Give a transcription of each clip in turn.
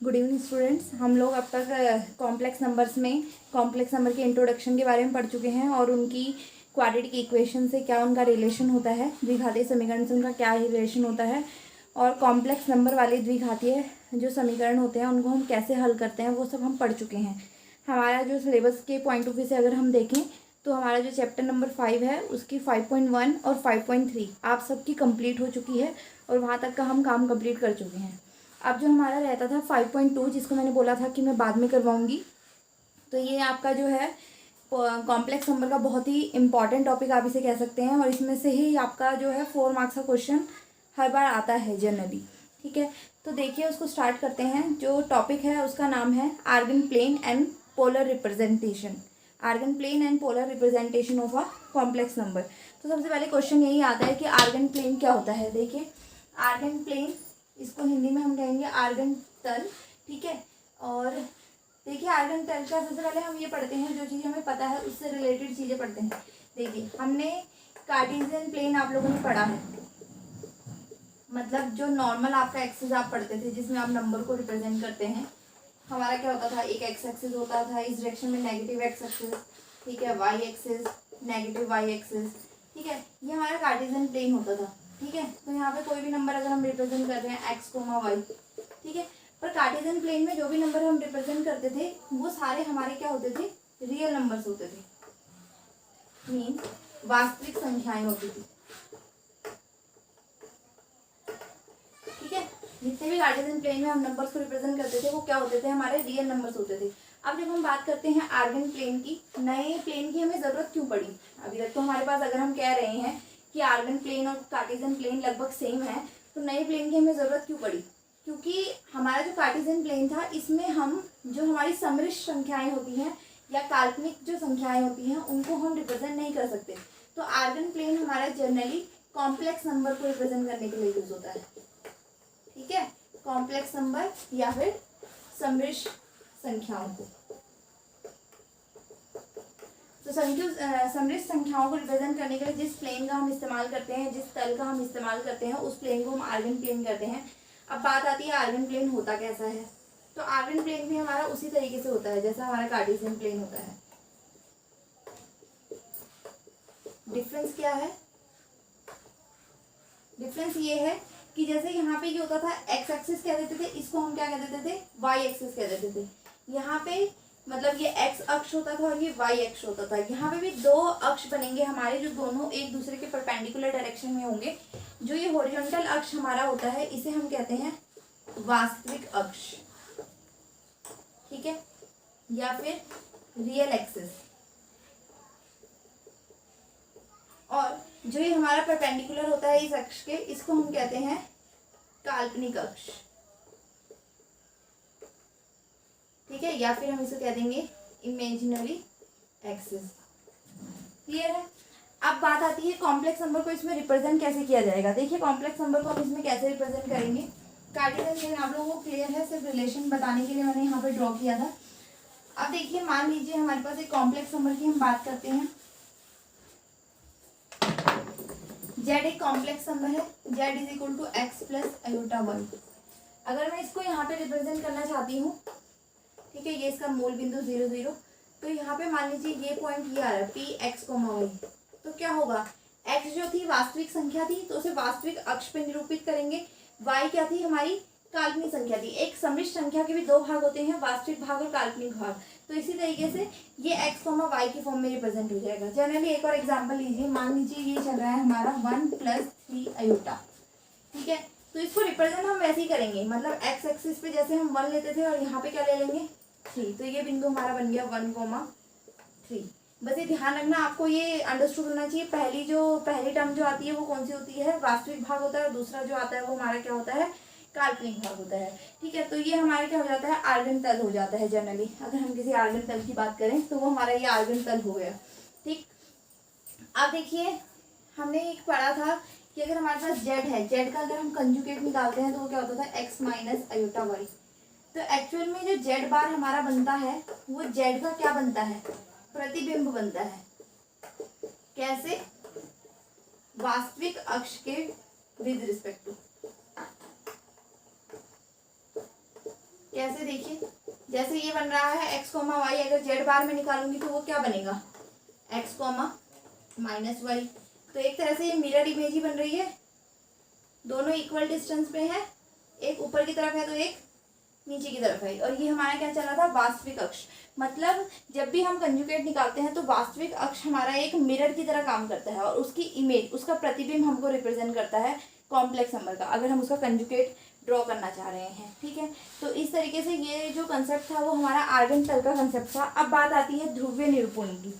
Good evening students. हम लोग अब तक कॉम्प्लेक्स नंबर्स में कॉम्प्लेक्स नंबर के इंट्रोडक्शन के बारे में पढ़ चुके हैं और उनकी क्वाड्रेटिक इक्वेशन से क्या उनका रिलेशन होता है, द्विघातीय समीकरण से उनका क्या रिलेशन होता है और कॉम्प्लेक्स नंबर वाले द्विघातीय जो समीकरण होते हैं उनको हम कैसे हल करते हैं वो सब हम पढ़ चुके हैं। हमारा जो सिलेबस के पॉइंट ऑफ व्यू से अगर हम देखें तो हमारा जो चैप्टर नंबर 5 है उसकी 5.1 और 5.3 आप सबकी कंप्लीट हो चुकी है और वहाँ तक का हम काम कंप्लीट कर चुके हैं। अब जो हमारा रहता था 5.2 जिसको मैंने बोला था कि मैं बाद में करवाऊंगी, तो ये आपका जो है कॉम्प्लेक्स नंबर का बहुत ही इंपॉर्टेंट टॉपिक आप इसे कह सकते हैं और इसमें से ही आपका जो है 4 मार्क्स का क्वेश्चन हर बार आता है जनरली। ठीक है, तो देखिए उसको स्टार्ट करते हैं। जो टॉपिक है उसका नाम है Argand plane and polar representation. Argand plane and polar representation of a complex number. तो सबसे पहले क्वेश्चन यही आता है कि आर्गन प्लेन क्या होता है। देखिए आर्गन प्लेन, इसको हिंदी में हम कहेंगे आर्गन तल। ठीक है, और देखिए आर्गन तल का सबसे पहले हम ये पढ़ते हैं, जो चीज़ हमें पता है उससे रिलेटेड चीज़ें पढ़ते हैं। देखिए हमने कार्टेशियन प्लेन आप लोगों ने पढ़ा है, मतलब जो नॉर्मल आपका एक्सिस आप पढ़ते थे जिसमें आप नंबर को रिप्रेजेंट करते हैं। हमारा क्या होता था, एक एक्स एक्सिस होता था, इस डायरेक्शन में नेगेटिव एक्स एक्सिस, ठीक है, y axis, negative y axis. ठीक है, ये हमारा कार्टेशियन प्लेन होता था। ठीक है, तो यहाँ पे कोई भी नंबर अगर हम रिप्रेजेंट कर रहे हैं एक्स कोमा वाई, ठीक है, पर कार्टेशियन प्लेन में जो भी नंबर हम रिप्रेजेंट करते थे वो सारे हमारे क्या होते थे, रियल नंबर्स होते थे, मीन वास्तविक संख्याएं होती थी। ठीक है, जितने भी कार्टेशियन प्लेन में हम नंबर्स को रिप्रेजेंट करते थे वो क्या होते थे, हमारे रियल नंबर्स होते थे। अब जब हम बात करते हैं आर्गन प्लेन की, नए प्लेन की हमें जरूरत क्यों पड़ी? अभी तक तो हमारे पास अगर हम कह रहे हैं कि आर्गन प्लेन और कार्टेशियन प्लेन लगभग सेम है, तो नए प्लेन की हमें जरूरत क्यों पड़ी? क्योंकि हमारा जो कार्टेशियन प्लेन था इसमें हम जो हमारी समृद्ध संख्याएं होती हैं या काल्पनिक जो संख्याएं होती हैं उनको हम रिप्रेजेंट नहीं कर सकते। तो आर्गन प्लेन हमारा जनरली कॉम्प्लेक्स नंबर को रिप्रेजेंट करने के लिए यूज होता है। ठीक है, कॉम्प्लेक्स नंबर या फिर समृद्ध संख्याओं को। तो समृद्ध संख्याओं को रिप्रेजेंट करने के लिए जिस प्लेन का हम इस्तेमाल करते हैं, जिस तल का हम इस्तेमाल करते हैं, उस प्लेन को हम आर्गन प्लेन कहते हैं। अब बात आती है आर्गन प्लेन होता कैसा है। तो आर्गन प्लेन भी हमारा उसी तरीके से होता है जैसा हमारा कार्टेशियन प्लेन होता है। डिफरेंस क्या है? डिफरेंस ये है कि जैसे यहाँ पे ये होता था एक्स एक्सिस कह देते थे, इसको हम क्या कह देते थे, वाई एक्सिस कह देते थे। यहाँ पे मतलब ये एक्स अक्ष होता था और ये वाई अक्ष होता था। यहाँ पे भी दो अक्ष बनेंगे हमारे जो दोनों एक दूसरे के परपेंडिकुलर डायरेक्शन में होंगे। जो ये हॉरिजॉन्टल अक्ष हमारा होता है इसे हम कहते हैं वास्तविक अक्ष। ठीक है, या फिर रियल एक्सिस। और जो ये हमारा परपेंडिकुलर होता है इस अक्ष के, इसको हम कहते हैं काल्पनिक अक्ष। ठीक है, या फिर हम इसे कह देंगे इमेजिनरी एक्सिस। क्लियर है? अब बात आती है कॉम्प्लेक्स नंबर को इसमें रिप्रेजेंट कैसे किया जाएगा। देखिए कॉम्प्लेक्स नंबर को हम इसमें कैसे रिप्रेजेंट करेंगे। कार्टेशियन प्लेन आप लोगों को क्लियर है, सिर्फ रिलेशन बताने के लिए मैंने यहाँ पे ड्रॉ किया था। अब देखिए मान लीजिए हमारे पास एक कॉम्प्लेक्स नंबर की हम बात करते हैं। z एक कॉम्प्लेक्स नंबर है, z is equal to x plus iota one. अगर मैं इसको यहाँ पे रिप्रेजेंट करना चाहती हूँ, ठीक है, ये इसका मूल बिंदु 0 0, तो यहाँ पे मान लीजिए ये पॉइंट ये आ रहा है पी एक्स कोमा वाई। तो क्या होगा, x जो थी वास्तविक संख्या थी तो उसे वास्तविक अक्ष पे निरूपित करेंगे। y क्या थी, हमारी काल्पनिक संख्या थी। एक समृद्ध संख्या के भी दो भाग होते हैं, वास्तविक भाग और काल्पनिक भाग। तो इसी तरीके से ये x कोमा वाई की फॉर्म में रिप्रेजेंट हो जाएगा। जनरली एक और एग्जांपल लीजिए, मान लीजिए ये चल रहा है हमारा 1 + 3 आयोटा। ठीक है, तो इसको रिप्रेजेंट हम वैसे ही करेंगे, मतलब x एक्सिस पे जैसे हम 1 लेते थे और यहाँ पे क्या ले लेंगे 3। तो ये बिंदु हमारा बन गया 1,3। बस ये ध्यान रखना, आपको ये अंडरस्टूड होना चाहिए। पहली टर्म जो आती है वो कौन सी होती है, वास्तविक भाग होता है, और दूसरा जो आता है वो हमारा क्या होता है, काल्पनिक भाग होता है। ठीक है, तो ये हमारे क्या हो जाता है, आर्गन तल हो जाता है। जनरली अगर हम किसी आर्गन तल की बात करें तो वो हमारा ये आर्गन तल हो गया। ठीक, अब देखिए हमने एक पढ़ा था कि अगर हमारे पास z है, z का अगर हम कंजुगेट निकालते हैं तो वो क्या होता था, x माइनस आयोटा वाई। तो एक्चुअल में जो z बार हमारा बनता है वो z का क्या बनता है, प्रतिबिंब बनता है। कैसे, वास्तविक अक्ष के विद रिस्पेक्ट टू। कैसे देखिए, जैसे ये बन रहा है x कॉमा वाई, अगर जेड बार में निकालूंगी तो वो क्या बनेगा x कॉमा माइनस वाई। तो एक तरह से ये मिरर इमेज ही बन रही है, दोनों इक्वल डिस्टेंस पे है, एक ऊपर की तरफ है तो एक नीचे की तरफ है। और ये हमारा क्या चला था, वास्तविक अक्ष। मतलब जब भी हम कंजुगेट निकालते हैं तो वास्तविक अक्ष हमारा एक मिरर की तरह काम करता है और उसकी इमेज, उसका प्रतिबिंब हमको रिप्रेजेंट करता है कॉम्प्लेक्स नंबर का, अगर हम उसका कंजुगेट ड्रॉ करना चाह रहे हैं। ठीक है, तो इस तरीके से ये जो कंसेप्ट था वो हमारा आर्गन तल का कंसेप्ट था। अब बात आती है ध्रुवीय निरूपण की।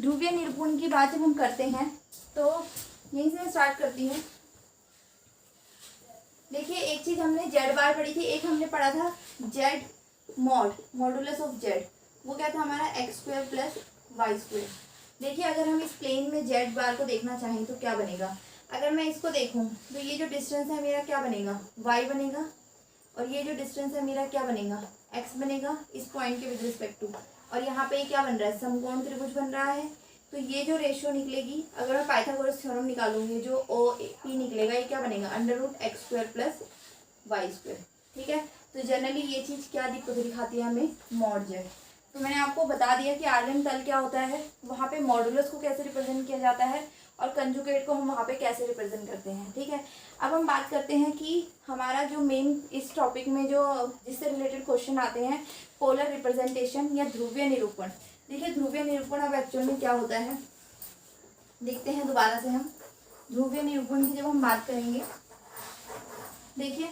ध्रुवीय निरूपण की बात जब हम करते हैं तो यहीं से स्टार्ट करती हूँ। देखिए, एक चीज हमने जेड बार पढ़ी थी, एक हमने पढ़ा था z mod, modulus of z, वो क्या था हमारा x square plus y square. देखिए, अगर हम इस प्लेन में जेड बार को देखना चाहें तो क्या बनेगा, अगर मैं इसको देखूं तो ये जो डिस्टेंस है मेरा क्या बनेगा, वाई बनेगा, और ये जो डिस्टेंस है मेरा क्या बनेगा, एक्स बनेगा इस पॉइंट के विद रिस्पेक्ट टू। और यहाँ पे क्या बन रहा है, समकोण त्रिभुज बन रहा है। तो ये जो रेशियो निकलेगी, अगर मैं पाइथागोरस थ्योरम निकालूंगी, जो ओ पी निकलेगा, ये क्या बनेगा, under root x square plus y square. ठीक है, तो जनरली ये चीज़ क्या दिखाती है हमें, मॉड जेड। तो मैंने आपको बता दिया कि आर्गन तल क्या होता है, वहाँ पे मॉडुलस को कैसे रिप्रेजेंट किया जाता है और कंजुगेट को हम वहाँ पे कैसे रिप्रेजेंट करते हैं। ठीक है, अब हम बात करते हैं कि हमारा जो मेन इस टॉपिक में जो जिससे रिलेटेड क्वेश्चन आते हैं, पोलर रिप्रेजेंटेशन या ध्रुवीय निरूपण। देखिए, ध्रुवीय निरूपण अब एक्चुअल में क्या होता है, देखते हैं दोबारा से हम ध्रुवीय निरूपण की जब हम बात करेंगे। देखिए,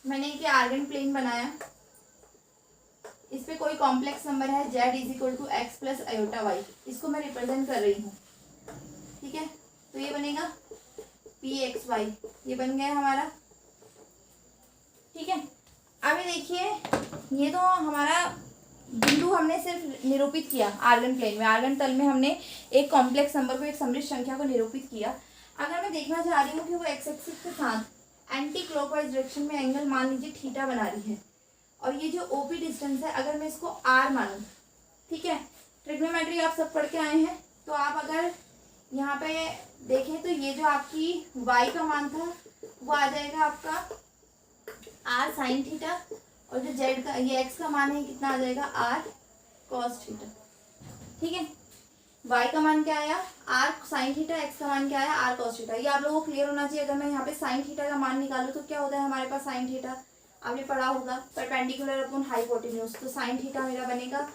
मैंने एक आर्गन प्लेन बनाया, इस पे कोई कॉम्प्लेक्स नंबर है z is equal to x plus iota y, इसको मैं रिप्रेजेंट कर रही हूँ। ठीक है, तो ये बनेगा पी एक्स वाई, ये बन गया हमारा। ठीक है, अभी देखिए, ये तो हमारा बिंदु हमने सिर्फ निरूपित किया आर्गन प्लेन में, आर्गन तल में हमने एक कॉम्प्लेक्स नंबर को, एक समृद्ध संख्या को निरूपित किया। अगर मैं देखना चाह रही हूँ कि वो एक्स एक्सिस के साथ एंटी क्लॉकवाइज डायरेक्शन में एंगल मान लीजिए थीटा बना रही है, और ये जो ओपी डिस्टेंस है अगर मैं इसको आर मानूं, ठीक है, ट्रिग्नोमेट्री आप सब पढ़ के आए हैं, तो आप अगर यहाँ पे देखें तो ये जो आपकी y का मान था वो आ जाएगा आपका आर साइन थीटा, और जो z का, ये x का मान है कितना आ जाएगा, आर कॉस थीटा। ठीक है, y का मान क्या आया, आर साइन थीटा, x का मान क्या आया, आर कॉस थीटा। ये आप लोगों को क्लियर होना चाहिए। अगर मैं यहाँ पे साइन थीटा का मान निकालूं तो क्या होता है हमारे पास, साइन थीटा आपने पढ़ा होगा परपेंडिकुलर अपॉन हाइपोटेन्यूज, तो साइन थीटा मेरा बनेगा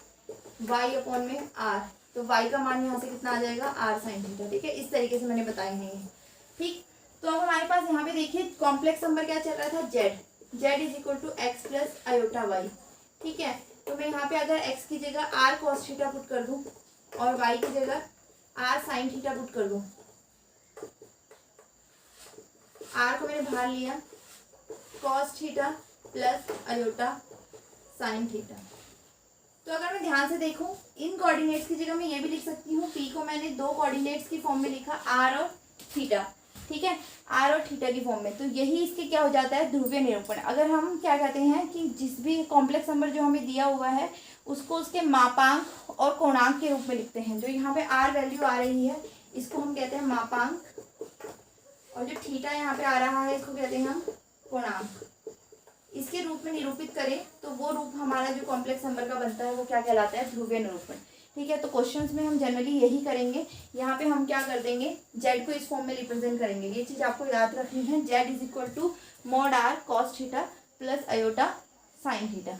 y अपॉन में r, तो y का मान यहाँ से कितना आ जाएगा, r साइन थीटा। ठीक है, इस तरीके से मैंने बताए हैं ये। ठीक, तो अब हमारे पास यहाँ पे देखिए कॉम्प्लेक्स नंबर क्या चल रहा था, z is equal to x plus iota y. ठीक है, तो मैं यहाँ पे अगर x की जगह r कॉस थीटा पुट कर दूँ और y की जगह r साइन थीटा पुट कर दूँ, r को मैंने बाहर लिया, cos theta plus iota sine theta. तो अगर मैं ध्यान से देखूं, इन कोऑर्डिनेट्स की जगह मैं ये भी लिख सकती हूँ, p को मैंने दो कोऑर्डिनेट्स की फॉर्म में लिखा, r और थीटा। ठीक है, r और थीटा की फॉर्म में, तो यही इसके क्या हो जाता है, ध्रुवीय निरूपण। अगर हम क्या कहते हैं कि जिस भी कॉम्प्लेक्स नंबर जो हमें दिया हुआ है उसको उसके मापांक और कोणांक के रूप में लिखते हैं। जो यहाँ पे r वैल्यू आ रही है इसको हम कहते हैं मापांक, और जो थीटा यहाँ पे आ रहा है इसको कहते हैं हम कोणांक। इसके रूप में निरूपित करें तो वो रूप हमारा जो कॉम्प्लेक्स नंबर का बनता है वो क्या कहलाता है, ध्रुवीय निरूपण। ठीक है, तो क्वेश्चंस में हम जनरली यही करेंगे। यहाँ पे हम क्या कर देंगे, z को इस फॉर्म में रिप्रेजेंट करेंगे। ये चीज आपको याद रखनी है, z is equal to mod r cos theta plus iota sine theta.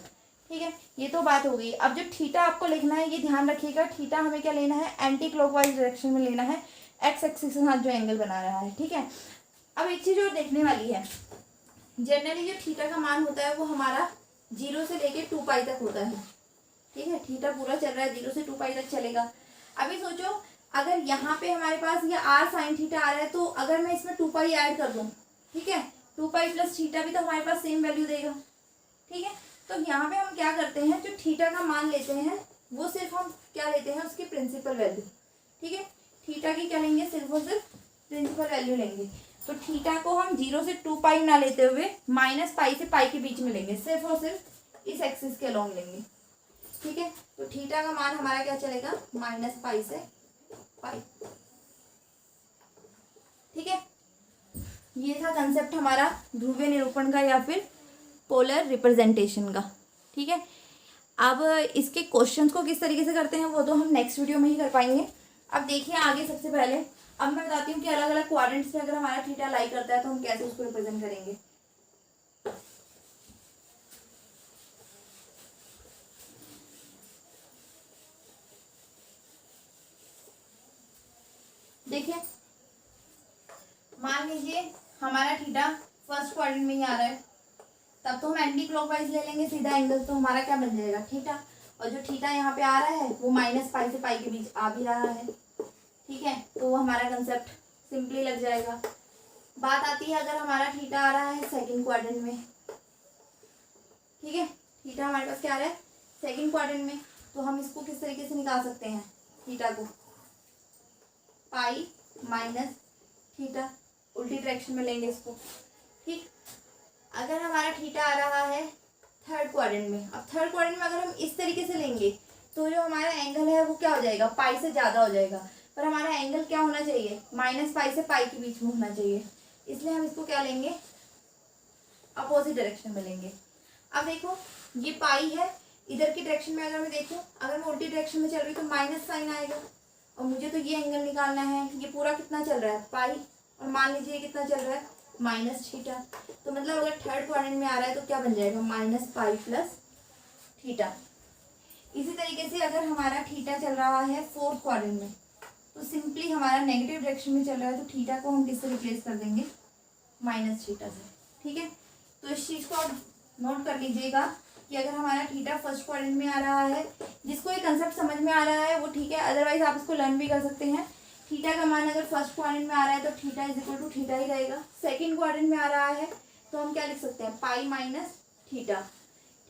ठीक है, ये तो बात हो गई। अब जो थीटा आपको लिखना है, ये ध्यान रखिएगा, थीटा हमें क्या लेना है, एंटी क्लॉकवाइज डायरेक्शन में लेना है, एक्स एक्सिस के साथ जो एंगल बना रहा है। ठीक है, अब एक चीज और देखने वाली है, जनरली जो थीटा का मान होता है वो हमारा 0 से लेके 2 पाई तक होता है। ठीक है, थीटा पूरा चल रहा है 0 से 2 पाई तक चलेगा। अभी सोचो, अगर यहाँ पे हमारे पास ये r साइन थीटा आ रहा है, तो अगर मैं इसमें 2 पाई ऐड कर दूँ, ठीक है, 2 पाई प्लस थीटा भी तो हमारे पास सेम वैल्यू देगा। ठीक है, तो यहाँ पे हम क्या करते हैं, जो थीटा का मान लेते हैं वो सिर्फ हम क्या लेते हैं, उसकी प्रिंसिपल वैल्यू। ठीक है, थीटा की क्या लेंगे, सिर्फ और सिर्फ प्रिंसिपल वैल्यू लेंगे। तो थीटा को हम 0 से 2 पाई ना लेते हुए माइनस पाई से पाई के बीच में लेंगे, सिर्फ और सिर्फ इस एक्सिस के अलोंग लेंगे। ठीक है, तो थीटा का मान हमारा क्या चलेगा, माइनस पाई से पाई। ठीक है, ये था कंसेप्ट हमारा ध्रुवीय निरूपण का या फिर पोलर रिप्रेजेंटेशन का। ठीक है, अब इसके क्वेश्चंस को किस तरीके से करते हैं वो तो हम नेक्स्ट वीडियो में ही कर पाएंगे। अब देखिए आगे सबसे पहले अब मैं बताती हूँ कि अलग अलग क्वाड्रेंट्स में अगर हमारा थीटा लाई करता है तो हम कैसे उसको रिप्रेजेंट करेंगे। देखिए मान लीजिए हमारा थीटा फर्स्ट क्वाड्रेंट में ही आ रहा है, तब तो हम एंटी क्लॉकवाइज ले लेंगे सीधा एंगल, तो हमारा क्या बन जाएगा थीटा। और जो थीटा यहाँ पे आ रहा है वो माइनस पाई से पाई के बीच आ भी रहा है। ठीक है, तो वो हमारा कंसेप्ट सिंपली लग जाएगा। बात आती है अगर हमारा थीटा आ रहा है सेकंड क्वाड्रेंट में। ठीक है, थीटा हमारे पास क्या आ रहा है सेकंड क्वाड्रेंट में, तो हम इसको किस तरीके से निकाल सकते हैं थीटा को, पाई माइनस थीटा, उल्टी डायरेक्शन में लेंगे इसको। ठीक, अगर हमारा थीटा आ रहा है थर्ड क्वाड्रेंट में, अब थर्ड क्वाड्रेंट में अगर हम इस तरीके से लेंगे तो जो हमारा एंगल है वो क्या हो जाएगा, पाई से ज़्यादा हो जाएगा, पर हमारा एंगल क्या होना चाहिए, माइनस पाई से पाई के बीच में होना चाहिए, इसलिए हम इसको क्या लेंगे, अपोजिट डायरेक्शन में लेंगे। अब देखो ये पाई है, इधर की डायरेक्शन में अगर मैं देखूँ, अगर मैं उल्टी डायरेक्शन में चल रही तो माइनस साइन आएगा, और मुझे तो ये एंगल निकालना है, ये पूरा कितना चल रहा है पाई, और मान लीजिए ये कितना चल रहा है माइनस थीटा, तो मतलब अगर थर्ड क्वाड्रेंट में आ रहा है तो क्या बन जाएगा माइनस पाई प्लस थीटा। इसी तरीके से अगर हमारा थीटा चल रहा है फोर्थ क्वाड्रेंट में, तो सिंपली हमारा नेगेटिव डायरेक्शन में चल रहा है, तो थीटा को हम किससे रिप्लेस कर देंगे, माइनस थीटा से। ठीक है, तो इस चीज़ को आप नोट कर लीजिएगा कि अगर हमारा थीटा फर्स्ट क्वाड्रेंट में आ रहा है, जिसको ये कंसेप्ट समझ में आ रहा है वो ठीक है, अदरवाइज आप इसको लर्न भी कर सकते हैं। थीटा का मान अगर फर्स्ट क्वाड्रेंट में आ रहा है तो theta is equal to theta ही रहेगा। सेकंड क्वाड्रेंट में आ रहा है तो हम क्या लिख सकते हैं, पाई माइनस थीटा।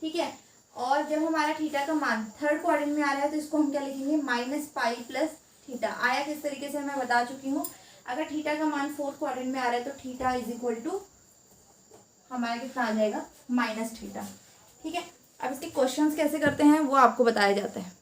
ठीक है, और जब हमारा थीटा का मान थर्ड क्वाड्रेंट में आ रहा है तो इसको हम क्या लिखेंगे, माइनस पाई प्लस थीटा। आया किस तरीके से मैं बता चुकी हूँ। अगर थीटा का मान फोर्थ क्वाड्रेंट में आ रहा है तो थीटा इज इक्वल टू हमारा कितना आ जाएगा, माइनस थीटा। ठीक है, अब इसके क्वेश्चंस कैसे करते हैं वो आपको बताया जाता है।